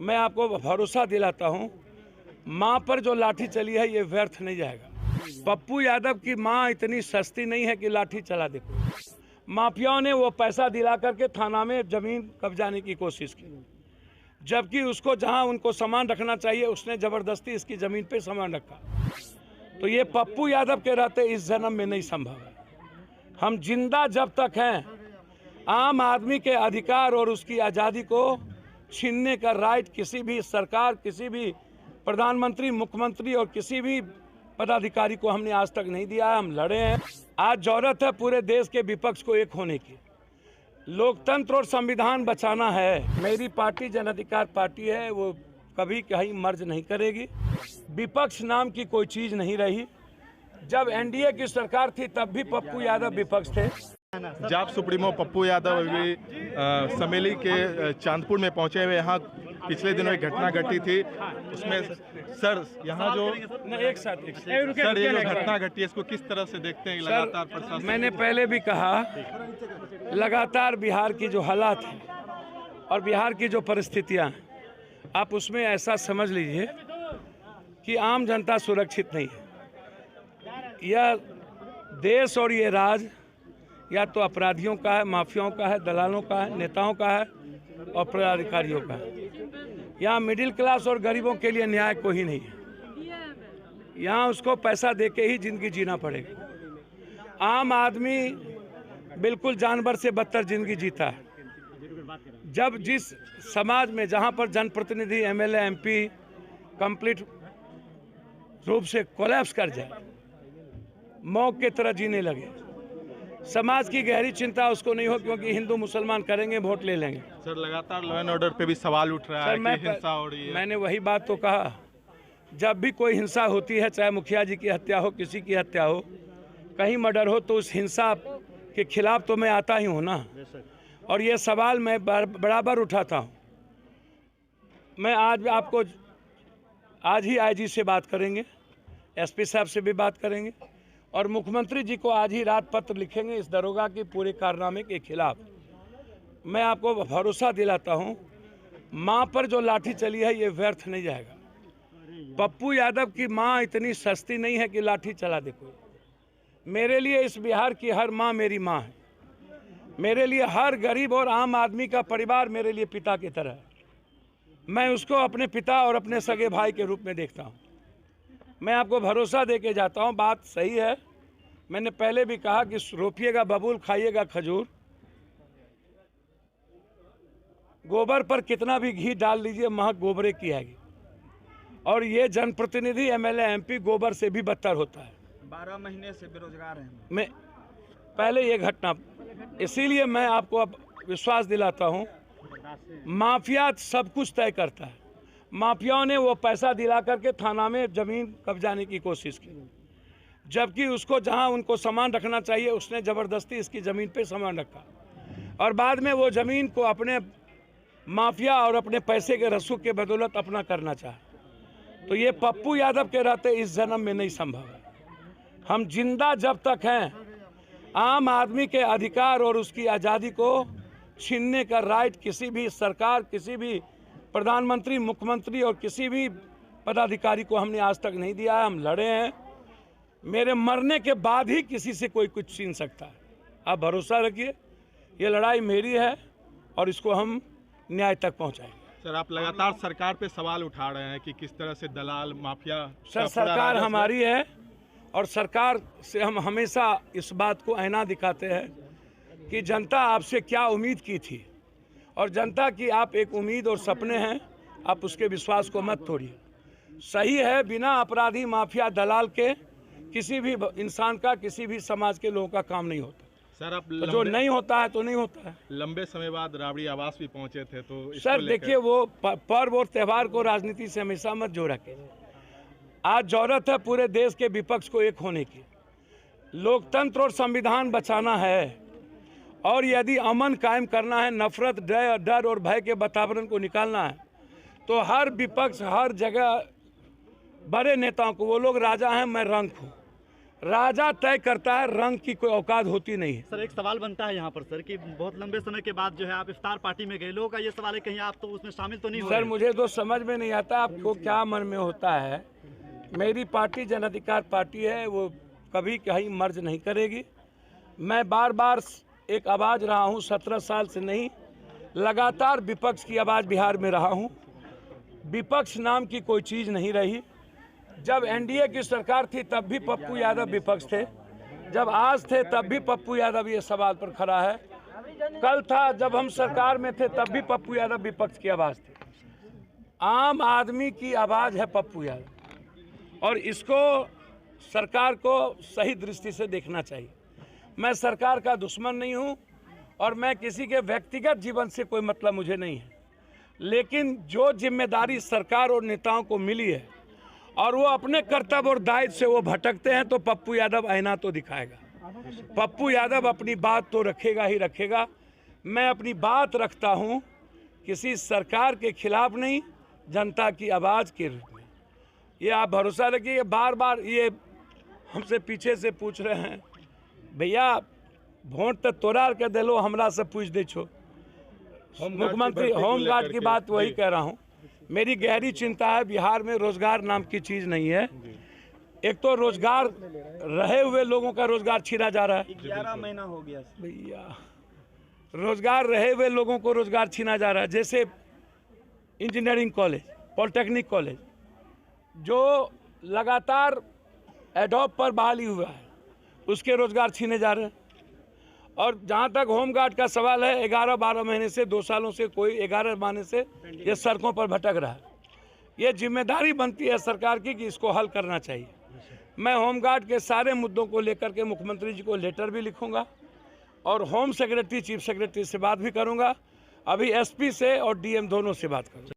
मैं आपको भरोसा दिलाता हूं, मां पर जो लाठी चली है ये व्यर्थ नहीं जाएगा। पप्पू यादव की मां इतनी सस्ती नहीं है कि लाठी चला दे। माफियाओं ने वो पैसा दिला करके थाना में जमीन कब्जाने की कोशिश की, जबकि उसको जहां उनको सामान रखना चाहिए उसने जबरदस्ती इसकी जमीन पे सामान रखा। तो ये पप्पू यादव के रहते इस जन्म में नहीं संभव है। हम जिंदा जब तक हैं, आम आदमी के अधिकार और उसकी आज़ादी को छीनने का राइट किसी भी सरकार, किसी भी प्रधानमंत्री, मुख्यमंत्री और किसी भी पदाधिकारी को हमने आज तक नहीं दिया है। हम लड़े हैं। आज जरूरत है पूरे देश के विपक्ष को एक होने की। लोकतंत्र और संविधान बचाना है। मेरी पार्टी जन अधिकार पार्टी है, वो कभी कहीं मर्ज नहीं करेगी। विपक्ष नाम की कोई चीज नहीं रही। जब एनडीए की सरकार थी तब भी पप्पू यादव विपक्ष थे। जाप सुप्रीमो पप्पू यादव अभी समेली के चांदपुर में पहुंचे हुए। यहाँ पिछले दिनों एक घटना घटी थी, उसमें सर यहाँ जो सर ये जो घटना घटी है इसको किस तरह से देखते हैं? लगातार प्रशासन, मैंने पहले भी कहा, लगातार बिहार की जो हालात है और बिहार की जो परिस्थितियां हैं, आप उसमें ऐसा समझ लीजिए कि आम जनता सुरक्षित नहीं है। यह देश और ये राज या तो अपराधियों का है, माफियाओं का है, दलालों का है, नेताओं का है और पदाधिकारियों का है। यहाँ मिडिल क्लास और गरीबों के लिए न्याय कोई नहीं है। यहाँ उसको पैसा देके ही जिंदगी जीना पड़ेगा। आम आदमी बिल्कुल जानवर से बदतर जिंदगी जीता है। जब जिस समाज में जहाँ पर जनप्रतिनिधि, एमएलए, एमपी कंप्लीट रूप से कोलैप्स कर जाए, मौत की तरह जीने लगे, समाज की गहरी चिंता उसको नहीं हो, क्योंकि हिंदू मुसलमान करेंगे, वोट ले लेंगे। सर लगातार लॉ एंड ऑर्डर पे भी सवाल उठ रहा है कि हिंसा हो रही है। मैंने वही बात तो कहा, जब भी कोई हिंसा होती है, चाहे मुखिया जी की हत्या हो, किसी की हत्या हो, कहीं मर्डर हो, तो उस हिंसा के खिलाफ तो मैं आता ही हूँ ना। और ये सवाल मैं बराबर उठाता हूँ। मैं आज ही आईजी से बात करेंगे, एसपी साहब से भी बात करेंगे और मुख्यमंत्री जी को आज ही रात पत्र लिखेंगे इस दरोगा के पूरे कारनामे के खिलाफ। मैं आपको भरोसा दिलाता हूं, मां पर जो लाठी चली है ये व्यर्थ नहीं जाएगा। पप्पू यादव की मां इतनी सस्ती नहीं है कि लाठी चला दे कोई। मेरे लिए इस बिहार की हर मां मेरी मां है। मेरे लिए हर गरीब और आम आदमी का परिवार मेरे लिए पिता की तरह है। मैं उसको अपने पिता और अपने सगे भाई के रूप में देखता हूँ। मैं आपको भरोसा दे के जाता हूँ, बात सही है। मैंने पहले भी कहा कि रोपिएगा बबूल, खाइएगा खजूर। गोबर पर कितना भी घी डाल लीजिए, महक गोबरे की आएगी। और ये जनप्रतिनिधि, एमएलए, एमपी गोबर से भी बदतर होता है। 12 महीने से बेरोजगार हैं। मैं पहले ये घटना, इसीलिए मैं आपको अब विश्वास दिलाता हूँ, माफिया सब कुछ तय करता है। माफियाओं ने वो पैसा दिला करके थाना में जमीन कब्जाने की कोशिश की, जबकि उसको जहां उनको सामान रखना चाहिए उसने जबरदस्ती इसकी जमीन पे सामान रखा और बाद में वो जमीन को अपने माफिया और अपने पैसे के रसूख के बदौलत अपना करना चाहे। तो ये पप्पू यादव के रहते इस जन्म में नहीं संभव है। हम जिंदा जब तक हैं, आम आदमी के अधिकार और उसकी आज़ादी को छीनने का राइट किसी भी सरकार, किसी भी प्रधानमंत्री, मुख्यमंत्री और किसी भी पदाधिकारी को हमने आज तक नहीं दिया है। हम लड़े हैं। मेरे मरने के बाद ही किसी से कोई कुछ छीन सकता है। आप भरोसा रखिए, ये लड़ाई मेरी है और इसको हम न्याय तक पहुंचाएंगे। सर आप लगातार सरकार पे सवाल उठा रहे हैं कि किस तरह से दलाल, माफिया। सर सरकार हमारी है और सरकार से हम हमेशा इस बात को आईना दिखाते हैं कि जनता आपसे क्या उम्मीद की थी और जनता की आप एक उम्मीद और सपने हैं, आप उसके विश्वास को मत तोड़िए। सही है, बिना अपराधी, माफिया, दलाल के किसी भी इंसान का, किसी भी समाज के लोगों का काम नहीं होता। सर आप तो जो नहीं होता है तो नहीं होता है। लंबे समय बाद राबड़ी आवास भी पहुंचे थे, तो सर देखिए, वो पर्व और त्यौहार को राजनीति से हमेशा मत जोड़ा के। आज जरूरत है पूरे देश के विपक्ष को एक होने की। लोकतंत्र और संविधान बचाना है और यदि अमन कायम करना है, नफरत, डर और भय के वातावरण को निकालना है, तो हर विपक्ष, हर जगह बड़े नेताओं को, वो लोग राजा हैं, मैं रंक हूँ, राजा तय करता है, रंग की कोई औकात होती नहीं है। सर एक सवाल बनता है यहाँ पर सर कि बहुत लंबे समय के बाद जो है आप इफ्तार पार्टी में गए, लोगों का ये सवाल है कहीं आप तो उसमें शामिल तो नहीं हो सर रहे? मुझे तो समझ में नहीं आता आपको क्या मन में होता है। मेरी पार्टी जन अधिकार पार्टी है, वो कभी कहीं मर्ज नहीं करेगी। मैं बार बार एक आवाज़ रहा हूँ, 17 साल से नहीं, लगातार विपक्ष की आवाज़ बिहार में रहा हूँ। विपक्ष नाम की कोई चीज़ नहीं रही। जब एनडीए की सरकार थी तब भी पप्पू यादव विपक्ष थे, जब आज थे तब भी पप्पू यादव ये सवाल पर खड़ा है। कल था जब हम सरकार में थे तब भी पप्पू यादव विपक्ष की आवाज़ थी। आम आदमी की आवाज़ है पप्पू यादव, और इसको सरकार को सही दृष्टि से देखना चाहिए। मैं सरकार का दुश्मन नहीं हूँ और मैं किसी के व्यक्तिगत जीवन से कोई मतलब मुझे नहीं है, लेकिन जो जिम्मेदारी सरकार और नेताओं को मिली है और वो अपने कर्तव्य और दायित्व से वो भटकते हैं, तो पप्पू यादव आईना तो दिखाएगा। पप्पू यादव अपनी बात तो रखेगा ही रखेगा। मैं अपनी बात रखता हूँ किसी सरकार के खिलाफ नहीं, जनता की आवाज़ के रूप में। ये आप भरोसा रखिए। बार बार ये हमसे पीछे से पूछ रहे हैं, भैया वोट तो तोड़ा के दिलो, हमरा से पूछ दे छो। मुख्यमंत्री होमगार्ड की बात वही कह रहा हूँ। मेरी गहरी चिंता है, बिहार में रोजगार नाम की चीज़ नहीं है। एक तो रोजगार रहे हुए लोगों का रोजगार छीना जा रहा है। 11 महीना हो गया भैया, रोजगार रहे हुए लोगों को रोजगार छीना जा रहा है। जैसे इंजीनियरिंग कॉलेज, पॉलिटेक्निक कॉलेज जो लगातार एडॉप पर बहाली हुआ है, उसके रोजगार छीने जा रहे हैं। और जहाँ तक होमगार्ड का सवाल है, 11-12 महीने से, 2 सालों से कोई 11 महीने से ये सड़कों पर भटक रहा है। ये जिम्मेदारी बनती है सरकार की कि इसको हल करना चाहिए। मैं होमगार्ड के सारे मुद्दों को लेकर के मुख्यमंत्री जी को लेटर भी लिखूंगा और होम सेक्रेटरी, चीफ सेक्रेटरी से बात भी करूंगा। अभी एसपी से और डीएम दोनों से बात करूंगा।